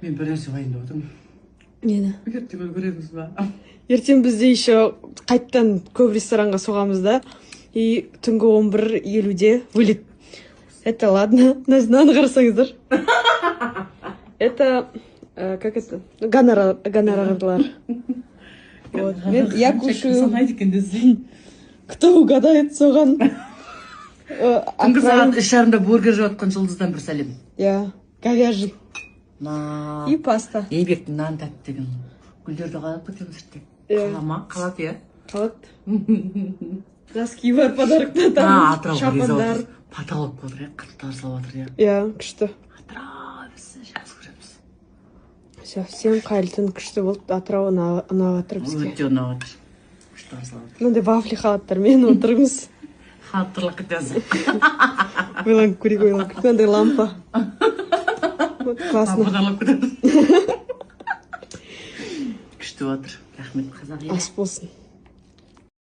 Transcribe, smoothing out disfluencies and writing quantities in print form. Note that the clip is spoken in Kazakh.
Мен бір нәрсе байындап отырмын. Нені? Ертең көреміз ба? Ертең бізде еще қайттан көп ресторанға соғамыз да. И түнгі 11:50-де вылет. Это ладно. Наны қарасаңыздар. Это, как это? Гонорарлар. Вот. Я кушаю... Санайды екен десең. Кто угадает соған? Түнгі сағат 3:30-да бургер жеп жатқан жұлдыздан бір сәлем. Я. Говяжий. И И паста. Еңбектің нан тәтті деген. Гүлдерді қалап кетеміз ертең. Қалама, қалады иә. Қалады. Носки бар подарокта там. Атырауға риза отырмыз. Потолок қойдыр, қырттар салып жатыр, иә. Я, күшті. Атырау, біз жақсы көреміз. Все, всем қайырлы түн, күшті болды. Атырау ұнап жатыр бізге. Өте ұнап жатыр. Күшті салып жатыр. Мынандай вафли халаттармен отырмыз. Хаттырлық кетесің. Ойланып көрейік, ойланып көрейік. Мынандай лампа. Классно. Лампадалап кетесің. Күшті жатыр. Рахмет, қазақ елі. Ас болсын.